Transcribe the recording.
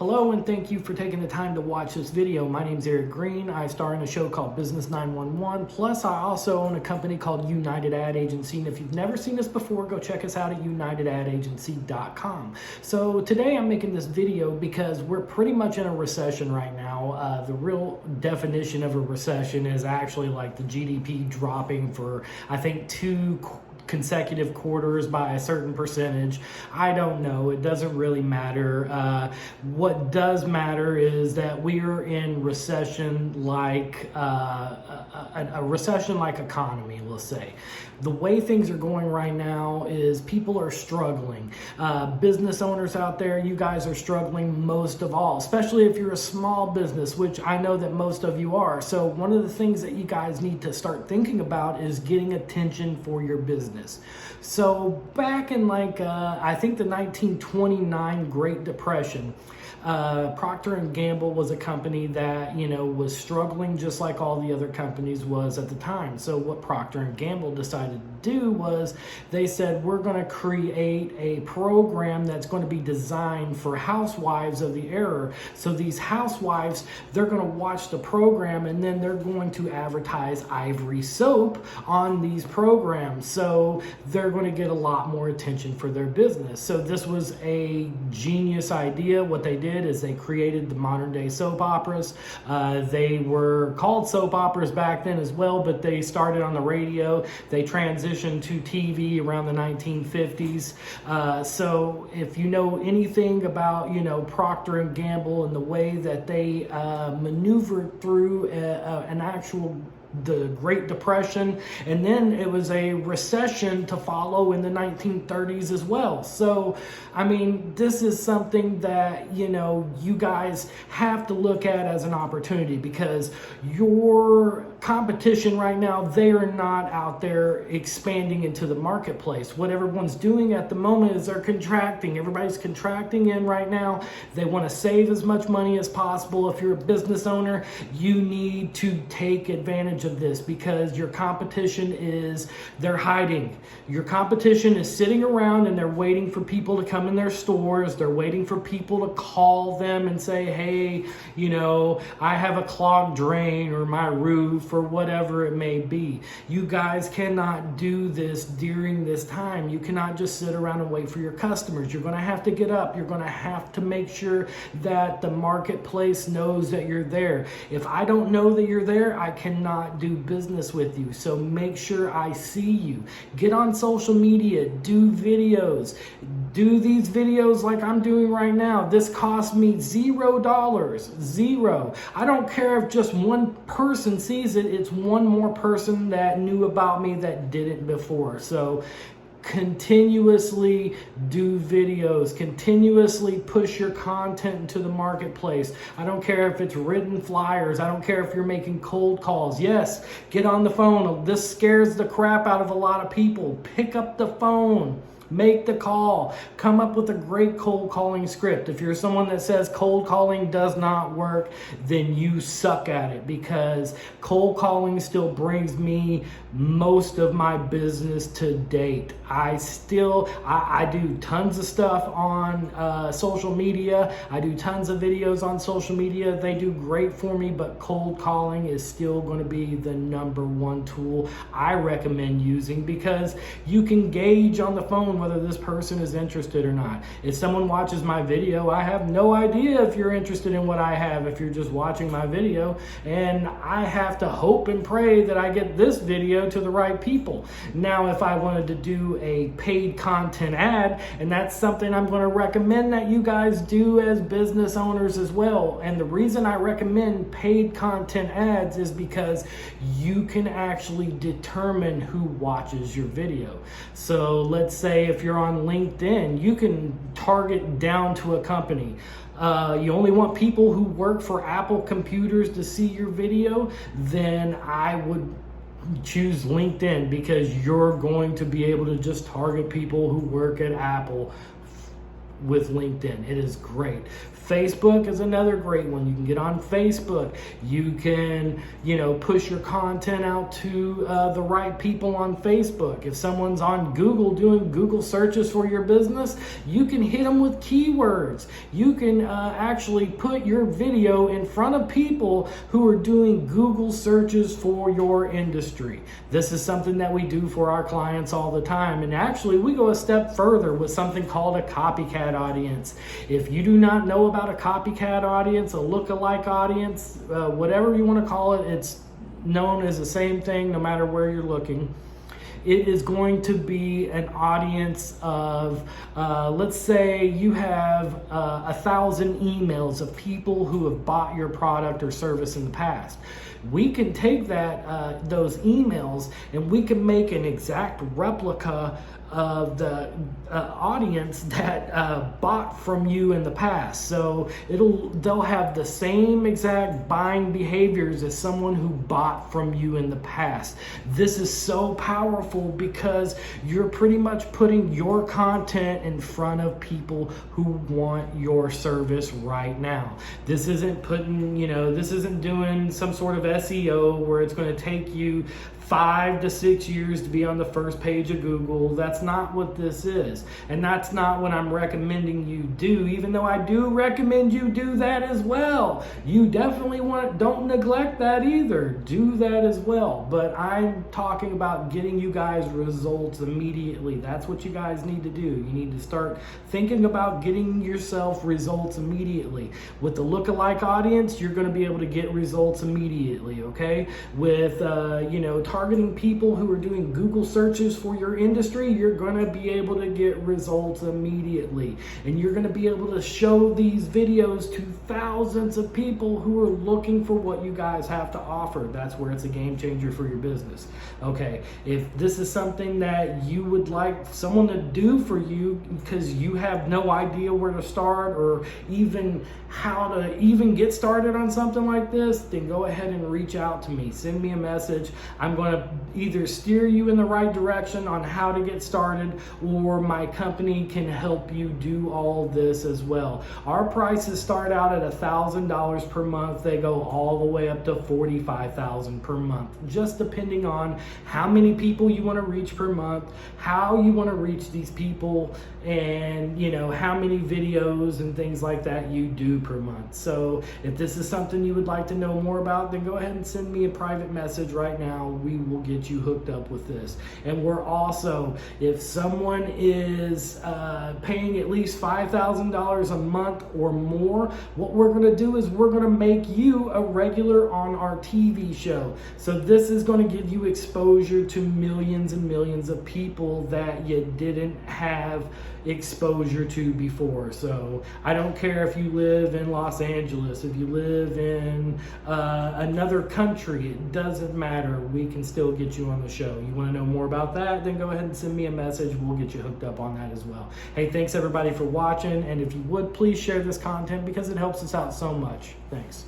Hello and thank you for taking the time to watch this video. My name is Eric Green. I star in a show called Business 911. Plus, I also own a company called United Ad Agency. And if you've never seen us before, go check us out at unitedadagency.com. So today I'm making this video because we're pretty much in a recession right now. The real definition of a recession is actually like the GDP dropping for, I think, two consecutive quarters by a certain percentage. I don't know. It doesn't really matter. What does matter is that we are in recession like a recession like economy, let's say. The way things are going right now is people are struggling. Business owners out there, you guys are struggling most of all, especially if you're a small business, which I know that most of you are. So one of the things that you guys need to start thinking about is getting attention for your business. So back in I think the 1929 Great Depression, Procter & Gamble was a company that, was struggling just like all the other companies was at the time. So what Procter & Gamble decided to do was they said, we're going to create a program that's going to be designed for housewives of the era. So these housewives, they're going to watch the program and then they're going to advertise Ivory soap on these programs. So they're going to get a lot more attention for their business. So this was a genius idea. What they did is they created the modern day soap operas. They were called soap operas back then as well, but they started on the radio. They transitioned to TV around the 1950s. So if you know anything about, Procter & Gamble and the way that they maneuvered through the Great Depression, and then it was a recession to follow in the 1930s as well. So, I mean, this is something that, you guys have to look at as an opportunity, because your competition right now, they are not out there expanding into the marketplace. What everyone's doing at the moment is they're contracting. Everybody's contracting in right now. They want to save as much money as possible. If you're a business owner, you need to take advantage of this, because your competition they're hiding. Your competition is sitting around and they're waiting for people to come in their stores. They're waiting for people to call them and say, hey, I have a clogged drain or my roof or whatever it may be. You guys cannot do this during this time. You cannot just sit around and wait for your customers. You're going to have to get up. You're going to have to make sure that the marketplace knows that you're there. If I don't know that you're there, I cannot do business with you. So make sure I see you. Get on social media, do videos, do these videos like I'm doing right now. This cost me $0. Zero. I don't care if just one person sees it. It's one more person that knew about me that didn't before. So continuously do videos, continuously push your content into the marketplace. I don't care if it's written flyers. I don't care if you're making cold calls. Yes, get on the phone. This scares the crap out of a lot of people. Pick up the phone. Make the call. Come up with a great cold calling script. If you're someone that says cold calling does not work, then you suck at it, because cold calling still brings me most of my business to date. I do tons of stuff on social media. I do tons of videos on social media. They do great for me, but cold calling is still going to be the #1 tool I recommend using, because you can gauge on the phone whether this person is interested or not. If someone watches my video, I have no idea if you're interested in what I have if you're just watching my video, and I have to hope and pray that I get this video to the right people. Now, if I wanted to do a paid content ad, and that's something I'm going to recommend that you guys do as business owners as well. And the reason I recommend paid content ads is because you can actually determine who watches your video. So let's say if you're on LinkedIn, you can target down to a company. You only want people who work for Apple computers to see your video, then I would choose LinkedIn, because you're going to be able to just target people who work at Apple with LinkedIn. It is great. Facebook is another great one. You can get on Facebook. You can, push your content out to the right people on Facebook. If someone's on Google doing Google searches for your business, you can hit them with keywords. You can actually put your video in front of people who are doing Google searches for your industry. This is something that we do for our clients all the time. And actually, we go a step further with something called a copycat audience. If you do not know about a copycat audience, a lookalike audience, whatever you want to call it, it's known as the same thing no matter where you're looking. It is going to be an audience of, let's say you have 1,000 emails of people who have bought your product or service in the past. We can take those emails and we can make an exact replica of the audience that bought from you in the past. So they'll have the same exact buying behaviors as someone who bought from you in the past. This is so powerful because you're pretty much putting your content in front of people who want your service right now. This isn't this isn't doing some sort of SEO where it's going to take you 5 to 6 years to be on the first page of Google. That's not what this is. And that's not what I'm recommending you do, even though I do recommend you do that as well. You definitely don't neglect that either. Do that as well. But I'm talking about getting you guys results immediately. That's what you guys need to do. You need to start thinking about getting yourself results immediately. With the lookalike audience, you're going to be able to get results immediately, okay? With, targeting people who are doing Google searches for your industry, you're going to be able to get results immediately. And you're going to be able to show these videos to thousands of people who are looking for what you guys have to offer. That's where it's a game changer for your business. Okay, if this is something that you would like someone to do for you because you have no idea where to start or even how to even get started on something like this, then go ahead and reach out to me. Send me a message. I'm going to either steer you in the right direction on how to get started, or my company can help you do all this as well. Our prices start out at $1,000 per month. They go all the way up to $45,000 per month, just depending on how many people you want to reach per month, how you want to reach these people, and how many videos and things like that you do per month. So if this is something you would like to know more about, then go ahead and send me a private message right now. We will get you hooked up with this. And we're also, if someone is paying at least $5,000 a month or more, what we're going to do is we're going to make you a regular on our TV show. So this is going to give you exposure to millions and millions of people that you didn't have exposure to before. So I don't care if you live in Los Angeles, if you live in another country, it doesn't matter. We can still get you on the show. You want to know more about that, then go ahead and send me a message. We'll get you hooked up on that as well. Hey, thanks everybody for watching, and if you would, please share this content because it helps us out so much. Thanks.